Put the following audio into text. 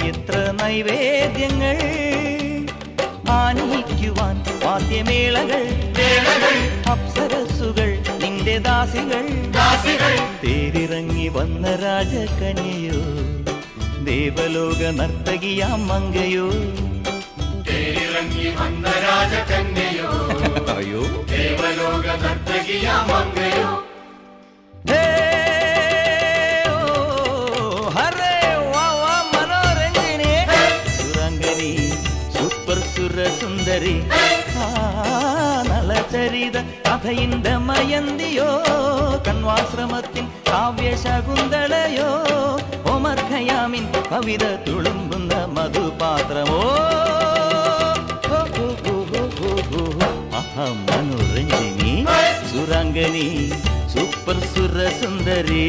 എത്ര നൈവേദ്യങ്ങൾ ആനയിക്കുവാൻ വാദ്യമേളകൾ അപ്സരസുകൾ നിന്റെ ദാസികൾ തേരിറങ്ങി വന്ന രാജകന്യയോ ദേവലോക നർത്തകിയാം മങ്കയോ തേരിറങ്ങി വന്ന രാജകന്യയോ അയ്യോ ദേവലോക നർത്തകിയാം മങ്കയോ സുന്ദരി നളചരിത കഥയിന്റെ മയന്തിയോ കണ്വാശ്രമത്തിൻ കാവ്യശകുന്തളയോ ഒമർ ഖയാമിൻ കവിത തുളുമ്പുന്ന മധുപാത്രമോ മനോരഞ്ജിനി സുരാംഗനി സൂപ്പർ സുരസുന്ദരി